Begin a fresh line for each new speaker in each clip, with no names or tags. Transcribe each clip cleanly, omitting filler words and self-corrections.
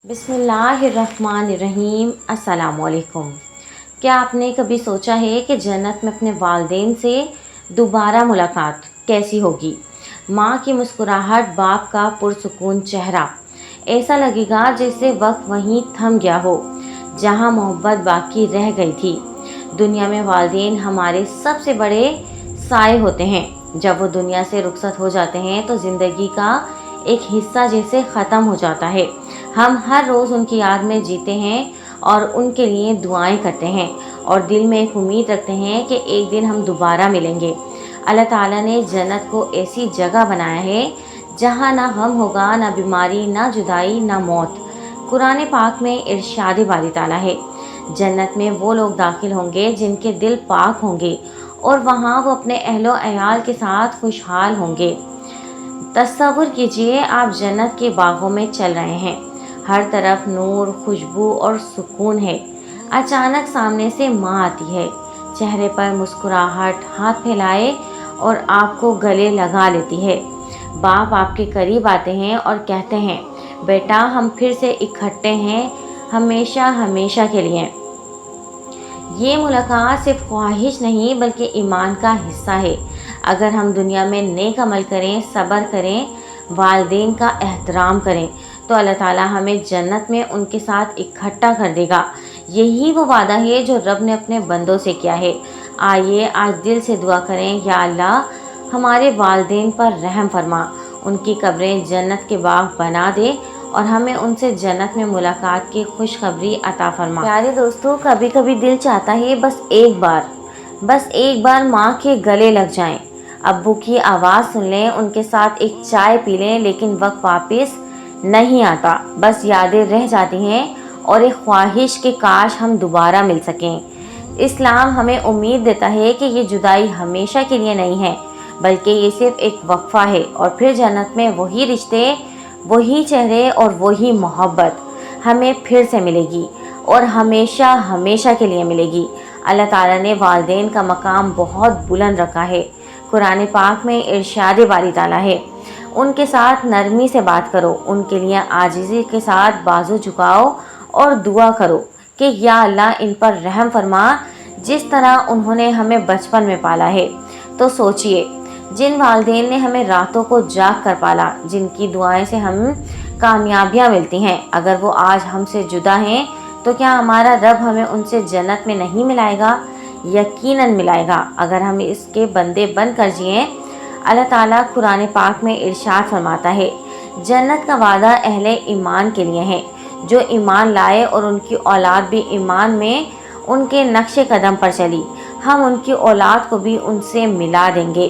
بسم اللہ الرحمن الرحیم۔ السلام علیکم۔ کیا آپ نے کبھی سوچا ہے کہ جنت میں اپنے والدین سے دوبارہ ملاقات کیسی ہوگی؟ ماں کی مسکراہٹ، باپ کا پرسکون چہرہ، ایسا لگے گا جیسے وقت وہیں تھم گیا ہو جہاں محبت باقی رہ گئی تھی۔ دنیا میں والدین ہمارے سب سے بڑے سائے ہوتے ہیں۔ جب وہ دنیا سے رخصت ہو جاتے ہیں تو زندگی کا ایک حصہ جیسے ختم ہو جاتا ہے۔ ہم ہر روز ان کی یاد میں جیتے ہیں اور ان کے لیے دعائیں کرتے ہیں اور دل میں ایک امید رکھتے ہیں کہ ایک دن ہم دوبارہ ملیں گے۔ اللہ تعالیٰ نے جنت کو ایسی جگہ بنایا ہے جہاں نہ غم ہوگا، نہ بیماری، نہ جدائی، نہ موت۔ قرآن پاک میں ارشاد باری تعالیٰ ہے، جنت میں وہ لوگ داخل ہوں گے جن کے دل پاک ہوں گے اور وہاں وہ اپنے اہل و عیال کے ساتھ خوشحال ہوں گے۔ تصور کیجئے آپ جنت کے باغوں میں چل رہے ہیں، ہر طرف نور، خوشبو اور سکون ہے۔ اچانک سامنے سے ماں آتی ہے، چہرے پر مسکراہٹ، ہاتھ پھیلائے اور آپ کو گلے لگا لیتی ہے۔ باپ آپ کے قریب آتے ہیں اور کہتے ہیں، بیٹا ہم پھر سے اکٹھے ہیں، ہمیشہ ہمیشہ کے لیے۔ یہ ملاقات صرف خواہش نہیں بلکہ ایمان کا حصہ ہے۔ اگر ہم دنیا میں نیک عمل کریں، صبر کریں، والدین کا احترام کریں تو اللہ تعالیٰ ہمیں جنت میں ان کے ساتھ اکٹھا کر دے گا۔ یہی وہ وعدہ ہے جو رب نے اپنے بندوں سے کیا ہے۔ آئیے آج دل سے دعا کریں، یا اللہ ہمارے والدین پر رحم فرما، ان کی قبریں جنت کے باغ بنا دے اور ہمیں ان سے جنت میں ملاقات کی خوشخبری عطا فرما۔ پیارے دوستو، کبھی کبھی دل چاہتا ہے بس ایک بار ماں کے گلے لگ جائیں، ابو کی آواز سن لیں، ان کے ساتھ ایک چائے پی لیں، لیکن وقت واپس نہیں آتا، بس یادیں رہ جاتی ہیں اور ایک خواہش کہ کاش ہم دوبارہ مل سکیں۔ اسلام ہمیں امید دیتا ہے کہ یہ جدائی ہمیشہ کے لیے نہیں ہے، بلکہ یہ صرف ایک وقفہ ہے اور پھر جنت میں وہی رشتے، وہی چہرے اور وہی محبت ہمیں پھر سے ملے گی اور ہمیشہ ہمیشہ کے لیے ملے گی۔ اللہ تعالیٰ نے والدین کا مقام بہت بلند رکھا ہے۔ قرآن پاک میں ارشاد باری تعالیٰ ہے، ان کے ساتھ نرمی سے بات کرو، ان کے لیے عاجزی کے ساتھ بازو جھکاؤ اور دعا کرو کہ یا اللہ ان پر رحم فرما جس طرح انہوں نے ہمیں بچپن میں پالا ہے۔ تو سوچئے، جن والدین نے ہمیں راتوں کو جاگ کر پالا، جن کی دعائیں سے ہم کامیابیاں ملتی ہیں، اگر وہ آج ہم سے جدا ہیں تو کیا ہمارا رب ہمیں ان سے جنت میں نہیں ملائے گا؟ یقیناً ملائے گا، اگر ہم اس کے بندے بن کر جئیں۔ اللہ تعالیٰ قرآن پاک میں ارشاد فرماتا ہے، جنت کا وعدہ اہل ایمان کے لیے ہے، جو ایمان لائے اور ان کی اولاد بھی ایمان میں ان کے نقش قدم پر چلی، ہم ان کی اولاد کو بھی ان سے ملا دیں گے۔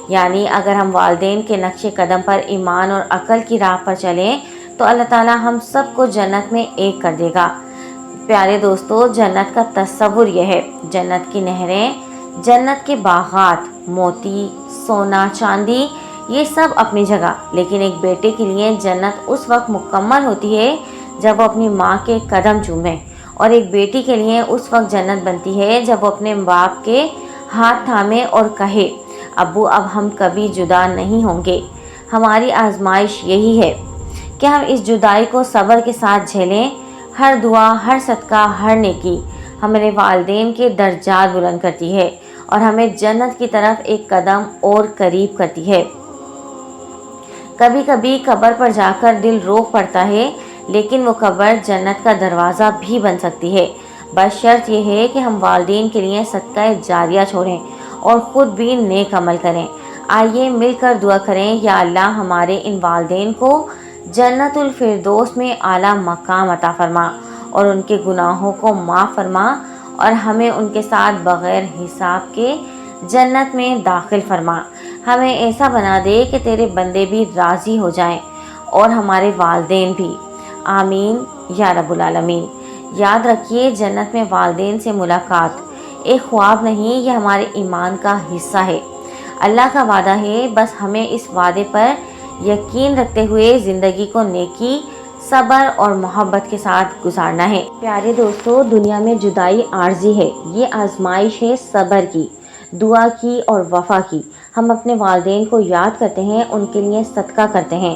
یعنی اگر ہم والدین کے نقش قدم پر ایمان اور عقل کی راہ پر چلیں تو اللہ تعالیٰ ہم سب کو جنت میں ایک کر دے گا۔ پیارے دوستو، جنت کا تصور یہ ہے، جنت کی نہریں، جنت کے باغات، موتی، سونا، چاندی، یہ سب اپنی جگہ، لیکن ایک بیٹے کے لیے جنت اس وقت مکمل ہوتی ہے جب وہ اپنی ماں کے قدم چومے، اور ایک بیٹی کے لیے اس وقت جنت بنتی ہے جب وہ اپنے باپ کے ہاتھ تھامے اور کہے، ابو اب ہم کبھی جدا نہیں ہوں گے۔ ہماری آزمائش یہی ہے کہ ہم اس جدائی کو صبر کے ساتھ جھیلیں۔ ہر دعا، ہر صدقہ، ہر نیکی ہمارے والدین کے درجات بلند کرتی ہے اور ہمیں جنت کی طرف ایک قدم اور قریب کرتی ہے۔ کبھی کبھی قبر پر جا کر دل روک پڑتا ہے، لیکن وہ قبر جنت کا دروازہ بھی بن سکتی ہے، بس شرط یہ ہے کہ ہم والدین کے لیے صدقہ جاریہ چھوڑیں اور خود بھی نیک عمل کریں۔ آئیے مل کر دعا کریں، یا اللہ ہمارے ان والدین کو جنت الفردوس میں اعلیٰ مقام عطا فرما اور ان کے گناہوں کو معاف فرما اور ہمیں ان کے ساتھ بغیر حساب کے جنت میں داخل فرما۔ ہمیں ایسا بنا دے کہ تیرے بندے بھی راضی ہو جائیں اور ہمارے والدین بھی۔ آمین یا رب العالمین۔ یاد رکھیے، جنت میں والدین سے ملاقات ایک خواب نہیں، یہ ہمارے ایمان کا حصہ ہے، اللہ کا وعدہ ہے، بس ہمیں اس وعدے پر یقین رکھتے ہوئے زندگی کو نیکی، صبر اور محبت کے ساتھ گزارنا ہے۔ پیارے دوستو، دنیا میں جدائی عارضی ہے، یہ آزمائش ہے صبر کی، دعا کی اور وفا کی۔ ہم اپنے والدین کو یاد کرتے ہیں، ان کے لیے صدقہ کرتے ہیں،